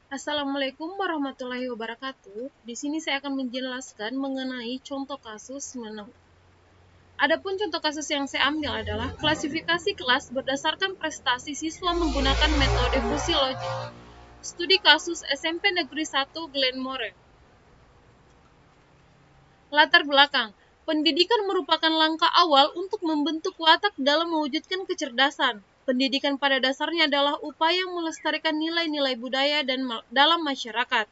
Assalamualaikum warahmatullahi wabarakatuh. Di sini saya akan menjelaskan mengenai contoh kasus Adapun contoh kasus yang saya ambil adalah klasifikasi kelas berdasarkan prestasi siswa menggunakan metode fusi logik. Studi kasus SMP Negeri 1 Glenmore. Latar belakang. Pendidikan merupakan langkah awal untuk membentuk watak dalam mewujudkan kecerdasan. Pendidikan pada dasarnya adalah upaya melestarikan nilai-nilai budaya dan dalam masyarakat.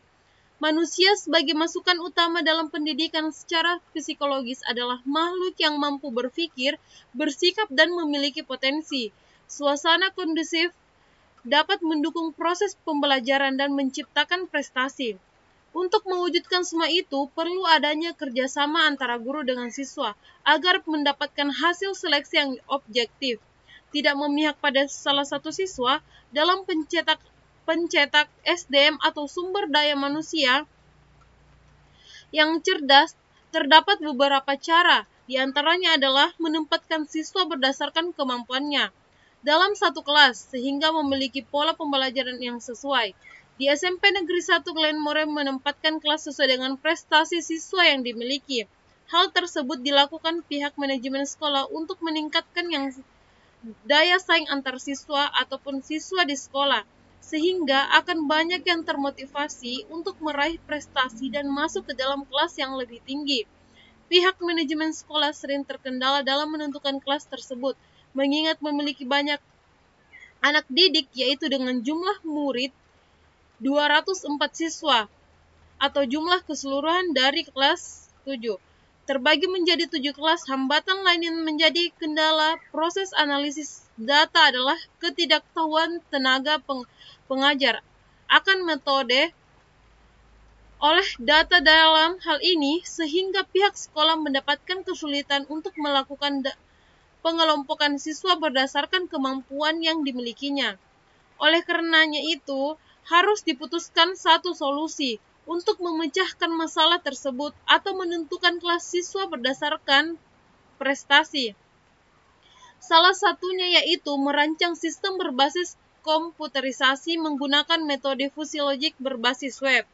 Manusia sebagai masukan utama dalam pendidikan secara psikologis adalah makhluk yang mampu berpikir, bersikap, dan memiliki potensi. Suasana kondusif dapat mendukung proses pembelajaran dan menciptakan prestasi. Untuk mewujudkan semua itu, perlu adanya kerjasama antara guru dengan siswa agar mendapatkan hasil seleksi yang objektif. Tidak memihak pada salah satu siswa dalam pencetak SDM atau sumber daya manusia yang cerdas, terdapat beberapa cara. Di antaranya adalah menempatkan siswa berdasarkan kemampuannya dalam satu kelas sehingga memiliki pola pembelajaran yang sesuai. Di SMP Negeri 1 Glenmore menempatkan kelas sesuai dengan prestasi siswa yang dimiliki. Hal tersebut dilakukan pihak manajemen sekolah untuk meningkatkan daya saing antar siswa ataupun siswa di sekolah, sehingga akan banyak yang termotivasi untuk meraih prestasi dan masuk ke dalam kelas yang lebih tinggi. Pihak manajemen sekolah sering terkendala dalam menentukan kelas tersebut, mengingat memiliki banyak anak didik, yaitu dengan jumlah murid 204 siswa atau jumlah keseluruhan dari kelas 7. Terbagi menjadi 7 kelas, hambatan lain yang menjadi kendala proses analisis data adalah ketidaktahuan tenaga pengajar akan metode oleh data dalam hal ini, sehingga pihak sekolah mendapatkan kesulitan untuk melakukan pengelompokan siswa berdasarkan kemampuan yang dimilikinya. Oleh karenanya itu, harus diputuskan satu solusi untuk memecahkan masalah tersebut atau menentukan kelas siswa berdasarkan prestasi. Salah satunya yaitu merancang sistem berbasis komputerisasi menggunakan metode fusi logik berbasis web.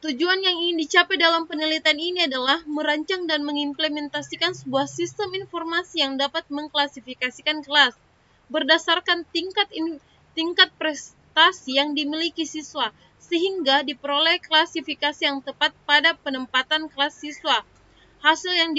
Tujuan yang ingin dicapai dalam penelitian ini adalah merancang dan mengimplementasikan sebuah sistem informasi yang dapat mengklasifikasikan kelas berdasarkan tingkat prestasi yang dimiliki siswa, sehingga diperoleh klasifikasi yang tepat pada penempatan kelas siswa. Hasil yang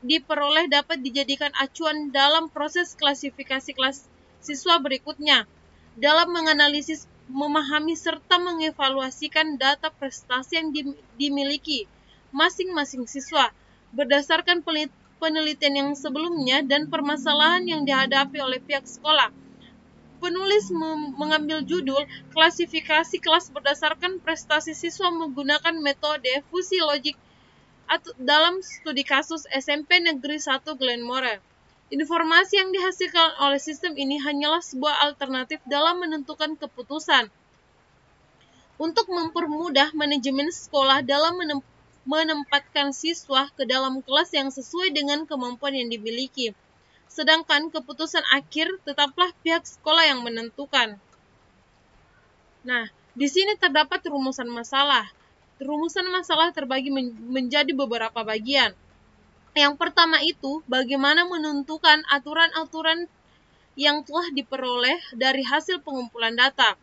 diperoleh dapat dijadikan acuan dalam proses klasifikasi kelas siswa berikutnya, dalam menganalisis, memahami, serta mengevaluasikan data prestasi yang dimiliki masing-masing siswa berdasarkan penelitian yang sebelumnya dan permasalahan yang dihadapi oleh pihak sekolah. Penulis mengambil judul klasifikasi kelas berdasarkan prestasi siswa menggunakan metode fusi logik dalam studi kasus SMP Negeri 1 Glenmore. Informasi yang dihasilkan oleh sistem ini hanyalah sebuah alternatif dalam menentukan keputusan untuk mempermudah manajemen sekolah dalam menempatkan siswa ke dalam kelas yang sesuai dengan kemampuan yang dimiliki. Sedangkan keputusan akhir tetaplah pihak sekolah yang menentukan. Nah, di sini terdapat rumusan masalah. Rumusan masalah terbagi menjadi beberapa bagian. Yang pertama itu, bagaimana menentukan aturan-aturan yang telah diperoleh dari hasil pengumpulan data.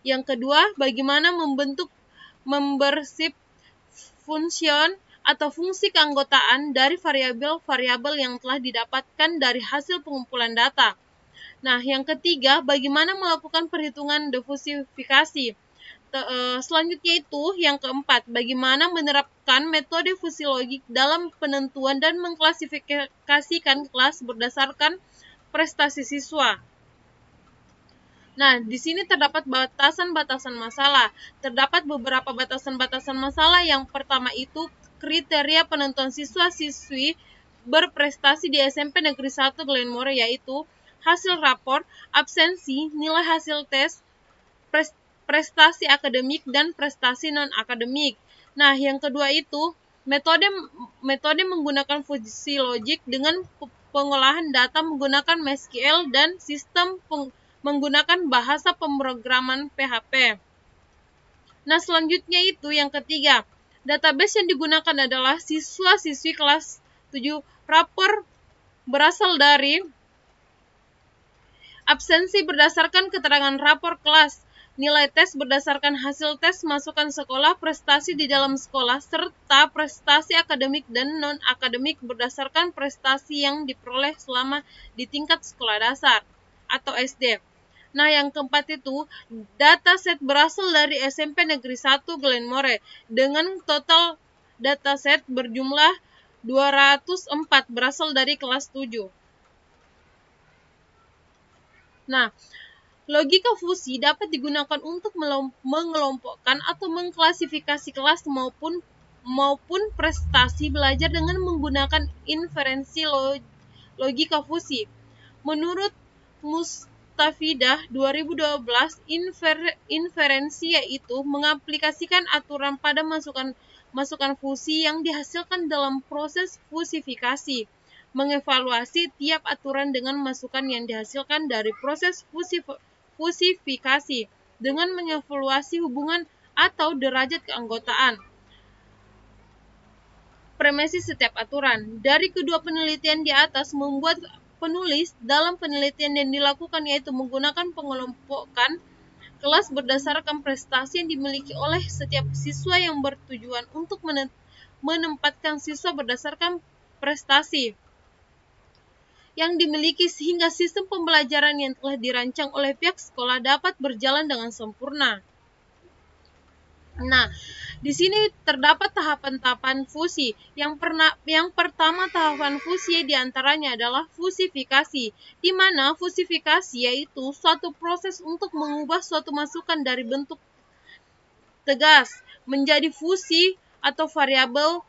Yang kedua, bagaimana membentuk membership function atau fungsi keanggotaan dari variabel-variabel yang telah didapatkan dari hasil pengumpulan data. Nah, yang ketiga, bagaimana melakukan perhitungan diversifikasi. Selanjutnya itu, yang keempat, bagaimana menerapkan metode fusi logik dalam penentuan dan mengklasifikasikan kelas berdasarkan prestasi siswa. Nah, di sini terdapat batasan-batasan masalah. Terdapat beberapa batasan-batasan masalah. Yang pertama itu kriteria penentuan siswa-siswi berprestasi di SMP Negeri 1 Glenmore, yaitu hasil rapor, absensi, nilai hasil tes, prestasi akademik, dan prestasi non-akademik. Nah, yang kedua itu metode menggunakan fusi logik dengan pengolahan data menggunakan MySQL dan sistem menggunakan bahasa pemrograman PHP. Nah, selanjutnya itu yang ketiga, database yang digunakan adalah siswa-siswi kelas 7. Rapor berasal dari absensi berdasarkan keterangan rapor kelas, nilai tes berdasarkan hasil tes masukan sekolah, prestasi di dalam sekolah, serta prestasi akademik dan non-akademik berdasarkan prestasi yang diperoleh selama di tingkat sekolah dasar atau SD. Nah, yang keempat itu, dataset berasal dari SMP Negeri 1 Glenmore dengan total dataset berjumlah 204 berasal dari kelas 7. Nah, logika fusi dapat digunakan untuk mengelompokkan atau mengklasifikasi kelas maupun prestasi belajar dengan menggunakan inferensi logika fusi. Menurut Mustafidah 2012, inferensi yaitu mengaplikasikan aturan pada masukan fusi yang dihasilkan dalam proses fusifikasi, mengevaluasi tiap aturan dengan masukan yang dihasilkan dari proses fusifikasi dengan mengevaluasi hubungan atau derajat keanggotaan premis setiap aturan. Dari kedua penelitian di atas membuat penulis dalam penelitian yang dilakukan yaitu menggunakan pengelompokan kelas berdasarkan prestasi yang dimiliki oleh setiap siswa yang bertujuan untuk menempatkan siswa berdasarkan prestasi yang dimiliki sehingga sistem pembelajaran yang telah dirancang oleh pihak sekolah dapat berjalan dengan sempurna. Nah, di sini terdapat tahapan-tahapan fusi. Yang pertama tahapan fusi diantaranya adalah fusifikasi, di mana fusifikasi yaitu suatu proses untuk mengubah suatu masukan dari bentuk tegas menjadi fusi atau variabel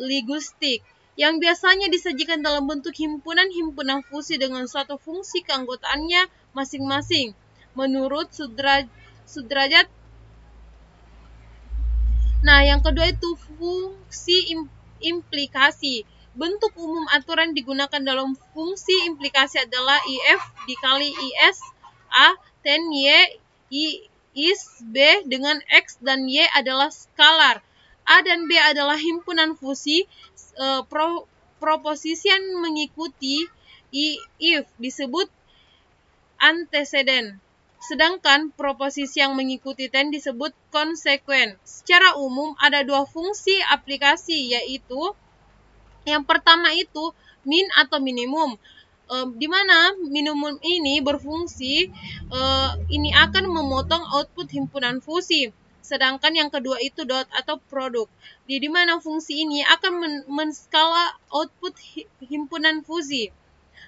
linguistik yang biasanya disajikan dalam bentuk himpunan-himpunan fusi dengan suatu fungsi keanggotaannya masing-masing. Menurut Sudrajat. Nah, yang kedua itu fungsi implikasi. Bentuk umum aturan digunakan dalam fungsi implikasi adalah IF dikali IS A, tan Y, is B dengan X dan Y adalah skalar. A dan B adalah himpunan fusi. Proposition mengikuti if disebut anteseden. Sedangkan proposisi yang mengikuti ten disebut konsekuen. Secara umum ada dua fungsi aplikasi, yaitu yang pertama itu min atau minimum, di mana minimum ini berfungsi ini akan memotong output himpunan fusi. Sedangkan yang kedua itu dot atau produk, di mana fungsi ini akan menskala output himpunan fusi.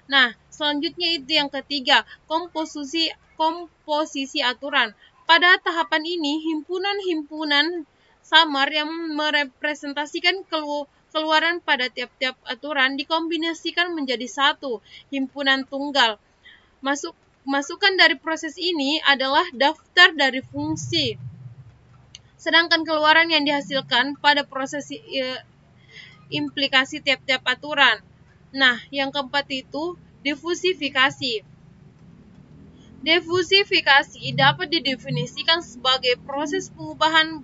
Nah, selanjutnya itu yang ketiga, komposisi aturan. Pada tahapan ini, himpunan-himpunan samar yang merepresentasikan keluaran pada tiap-tiap aturan dikombinasikan menjadi satu himpunan tunggal. Masukan dari proses ini adalah daftar dari fungsi. Sedangkan keluaran yang dihasilkan pada proses implikasi tiap-tiap aturan. Nah, yang keempat itu difusifikasi. Difusifikasi dapat didefinisikan sebagai proses pengubahan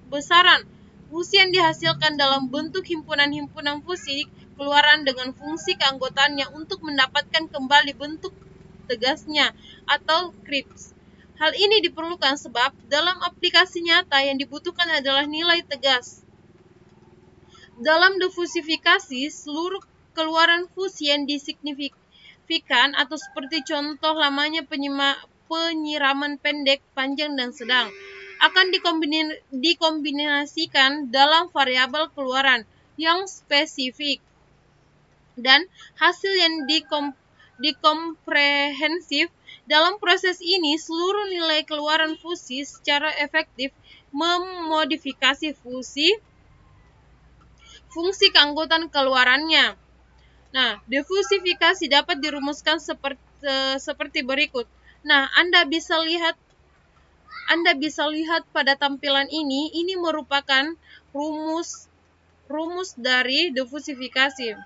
besaran fusi yang dihasilkan dalam bentuk himpunan-himpunan fusi keluaran dengan fungsi keanggotaannya untuk mendapatkan kembali bentuk tegasnya atau krips. Hal ini diperlukan sebab dalam aplikasi nyata yang dibutuhkan adalah nilai tegas. Dalam difusifikasi, seluruh keluaran fusi yang disignifikan atau seperti contoh lamanya penyiraman pendek, panjang, dan sedang akan dikombinasikan dalam variabel keluaran yang spesifik dan hasil yang dikomprehensif. Dalam proses ini, seluruh nilai keluaran fusi secara efektif memodifikasi fungsi keanggotaan keluarannya. Nah, difusifikasi dapat dirumuskan seperti berikut. Nah, Anda bisa lihat pada tampilan ini merupakan rumus dari difusifikasi.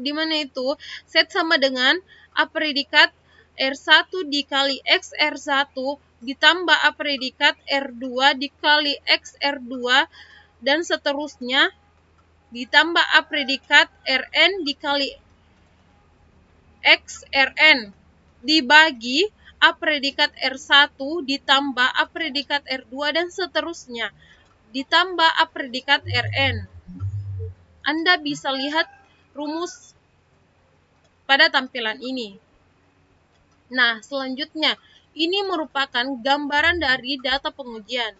Di mana itu set sama dengan A predikat R1 dikali X R1 ditambah A predikat R2 dikali X R2 dan seterusnya ditambah A predikat Rn dikali X Rn dibagi A predikat R1 ditambah A predikat R2 dan seterusnya ditambah A predikat Rn. Anda bisa lihat rumus pada tampilan ini. Nah, selanjutnya, ini merupakan gambaran dari data pengujian.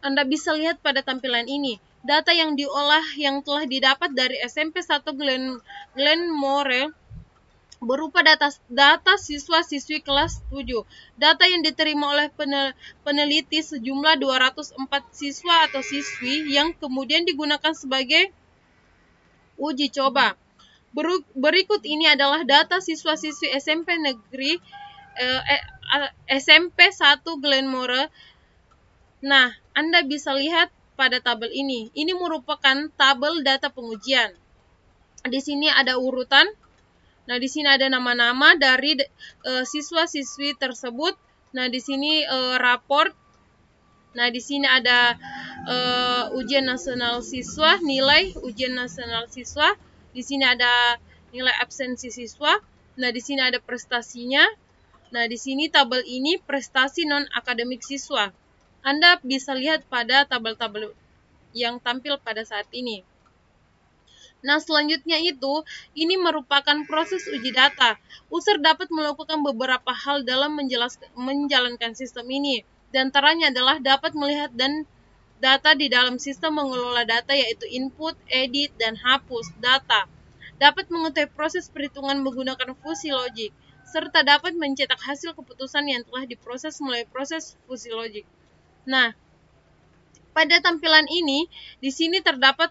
Anda bisa lihat pada tampilan ini, data yang diolah yang telah didapat dari SMP 1 Glenmore berupa data siswa-siswi kelas 7. Data yang diterima oleh peneliti sejumlah 204 siswa atau siswi yang kemudian digunakan sebagai uji coba. Berikut ini adalah data siswa-siswi SMP negeri SMP 1 Glenmore. Nah, Anda bisa lihat pada tabel ini. Ini merupakan tabel data pengujian. Di sini ada urutan. Nah, di sini ada nama-nama dari siswa-siswi tersebut. Nah, di sini raport. Nah, di sini ada ujian nasional siswa, nilai ujian nasional siswa. Di sini ada nilai absensi siswa. Nah, di sini ada prestasinya. Nah, di sini tabel ini prestasi non-akademik siswa. Anda bisa lihat pada tabel-tabel yang tampil pada saat ini. Nah, selanjutnya ini merupakan proses uji data. User dapat melakukan beberapa hal dalam menjalankan sistem ini. Di antaranya adalah dapat melihat dan data di dalam sistem mengelola data, yaitu input, edit, dan hapus data. Dapat mengetahui proses perhitungan menggunakan fusi logik, serta dapat mencetak hasil keputusan yang telah diproses melalui proses fusi logik. Nah, pada tampilan ini, di sini terdapat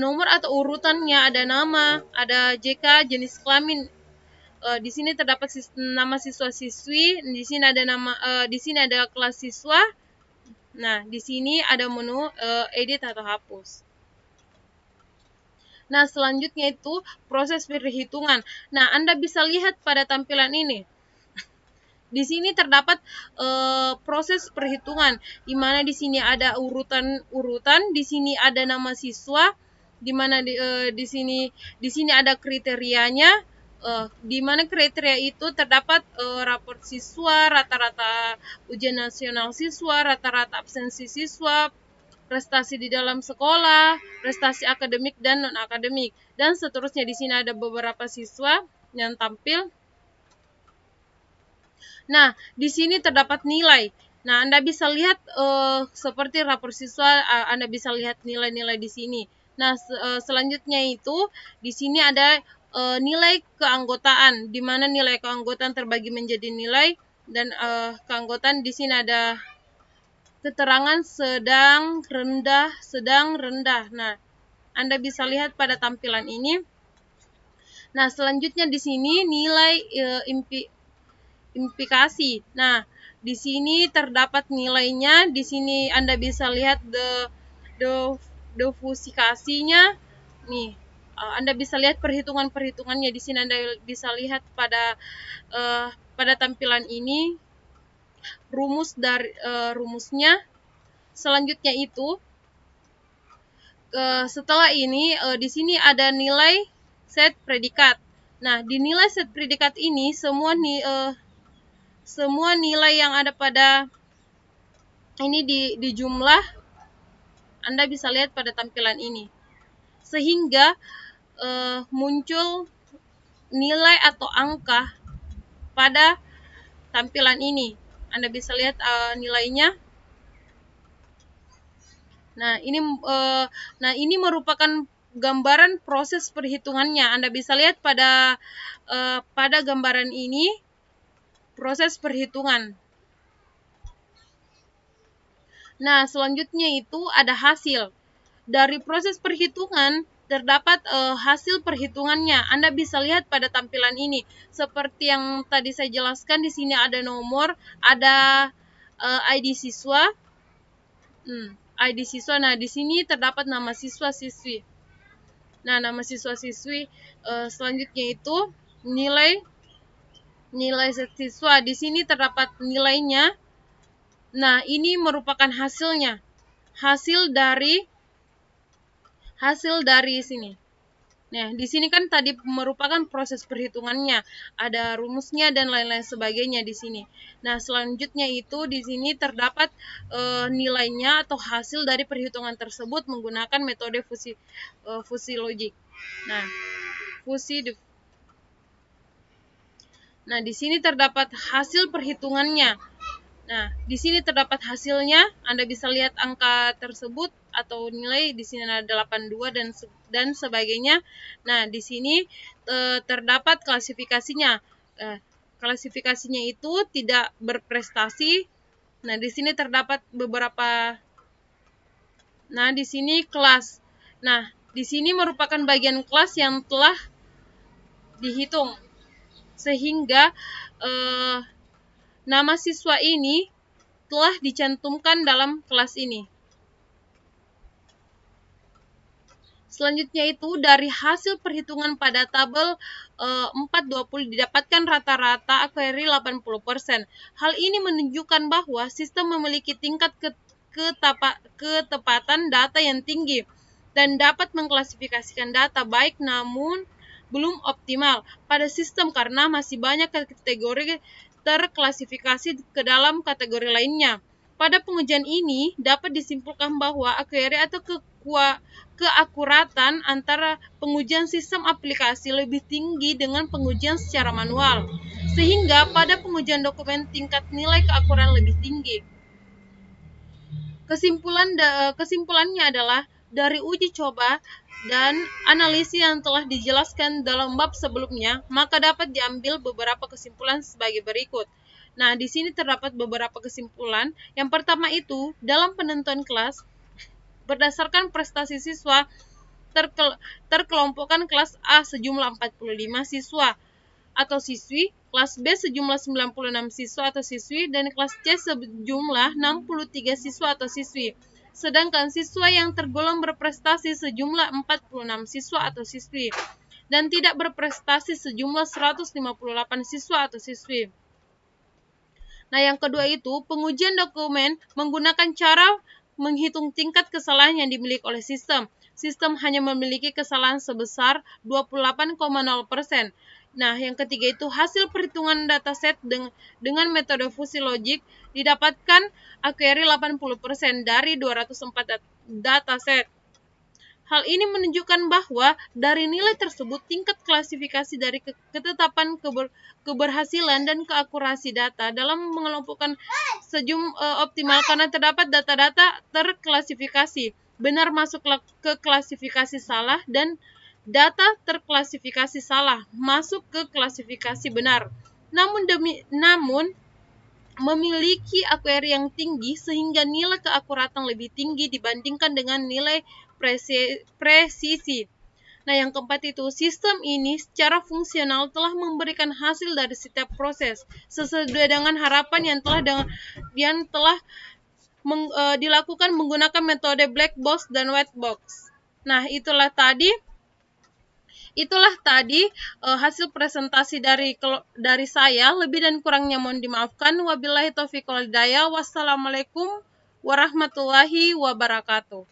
nomor atau urutannya, ada nama, ada JK, jenis kelamin. Di sini terdapat nama siswa-siswi, di sini ada di sini ada kelas siswa. Nah, di sini ada menu edit atau hapus. Nah, selanjutnya proses perhitungan. Nah, Anda bisa lihat pada tampilan ini. Di sini terdapat proses perhitungan, di mana di sini ada urutan, di sini ada nama siswa, di mana di sini ada kriterianya, di mana kriteria itu terdapat raport siswa, rata-rata ujian nasional siswa, rata-rata absensi siswa, prestasi di dalam sekolah, prestasi akademik dan non-akademik, dan seterusnya. Di sini ada beberapa siswa yang tampil. Nah, di sini terdapat nilai. Nah, Anda bisa lihat seperti rapor siswa, Anda bisa lihat nilai-nilai di sini. Nah, selanjutnya di sini ada nilai keanggotaan, di mana nilai keanggotaan terbagi menjadi nilai dan keanggotaan. Di sini ada keterangan sedang, rendah. Nah, Anda bisa lihat pada tampilan ini. Nah, selanjutnya di sini nilai implikasi. Nah, di sini terdapat nilainya. Di sini Anda bisa lihat defusikasinya. Nih, Anda bisa lihat perhitungannya. Di sini Anda bisa lihat pada tampilan ini rumusnya. Selanjutnya setelah ini di sini ada nilai set predikat. Nah, di nilai set predikat ini semua nilai yang ada pada ini di jumlah. Anda bisa lihat pada tampilan ini, sehingga muncul nilai atau angka pada tampilan ini. Anda bisa lihat nilainya. Nah, ini merupakan gambaran proses perhitungannya. Anda bisa lihat pada gambaran ini proses perhitungan. Nah, selanjutnya ada hasil. Dari proses perhitungan terdapat hasil perhitungannya. Anda bisa lihat pada tampilan ini. Seperti yang tadi saya jelaskan, di sini ada nomor, ada ID siswa. ID siswa. Nah, di sini terdapat nama siswa-siswi. Nah, nama siswa-siswi selanjutnya nilai nilai siswa. Di sini terdapat nilainya. Nah, ini merupakan hasilnya. Hasil dari sini. Nah, di sini kan tadi merupakan proses perhitungannya, ada rumusnya dan lain-lain sebagainya di sini. Nah, selanjutnya itu di sini terdapat nilainya atau hasil dari perhitungan tersebut menggunakan metode fusi logik. Nah, Nah, di sini terdapat hasil perhitungannya. Nah, di sini terdapat hasilnya. Anda bisa lihat angka tersebut atau nilai di sini ada 82 dan sebagainya. Nah, di sini terdapat klasifikasinya. Klasifikasinya itu tidak berprestasi. Nah, di sini terdapat beberapa. Nah, di sini kelas. Nah, di sini merupakan bagian kelas yang telah dihitung sehingga nama siswa ini telah dicantumkan dalam kelas ini. Selanjutnya itu dari hasil perhitungan pada tabel 420 didapatkan rata-rata query 80%. Hal ini menunjukkan bahwa sistem memiliki tingkat ketepatan data yang tinggi dan dapat mengklasifikasikan data baik namun belum optimal pada sistem karena masih banyak kategori terklasifikasi ke dalam kategori lainnya. Pada pengujian ini dapat disimpulkan bahwa query atau keakuratan antara pengujian sistem aplikasi lebih tinggi dengan pengujian secara manual, sehingga pada pengujian dokumen tingkat nilai keakuratan lebih tinggi. Kesimpulannya adalah dari uji coba dan analisis yang telah dijelaskan dalam bab sebelumnya, maka dapat diambil beberapa kesimpulan sebagai berikut. Nah, di sini terdapat beberapa kesimpulan. Yang pertama itu, dalam penentuan kelas, berdasarkan prestasi siswa, terkelompokkan kelas A sejumlah 45 siswa atau siswi, kelas B sejumlah 96 siswa atau siswi, dan kelas C sejumlah 63 siswa atau siswi. Sedangkan siswa yang tergolong berprestasi sejumlah 46 siswa atau siswi, dan tidak berprestasi sejumlah 158 siswa atau siswi. Nah, yang kedua itu, pengujian dokumen menggunakan cara menghitung tingkat kesalahan yang dimiliki oleh sistem. Sistem hanya memiliki kesalahan sebesar 28,0%. Nah, yang ketiga itu hasil perhitungan dataset dengan metode fusi logik didapatkan query 80% dari 204 dataset. Hal ini menunjukkan bahwa dari nilai tersebut tingkat klasifikasi dari ketetapan keberhasilan dan keakurasi data dalam mengelompokkan optimal karena terdapat data-data terklasifikasi benar masuk ke klasifikasi salah dan data terklasifikasi salah masuk ke klasifikasi benar. Namun memiliki query yang tinggi sehingga nilai keakuratan lebih tinggi dibandingkan dengan nilai presisi. Nah, yang keempat itu, sistem ini secara fungsional telah memberikan hasil dari setiap proses sesuai dengan harapan yang telah dilakukan menggunakan metode black box dan white box. Nah, itulah tadi hasil presentasi dari saya. Lebih dan kurangnya mohon dimaafkan. Wabillahi taufiq wal hidayah. Wassalamualaikum warahmatullahi wabarakatuh.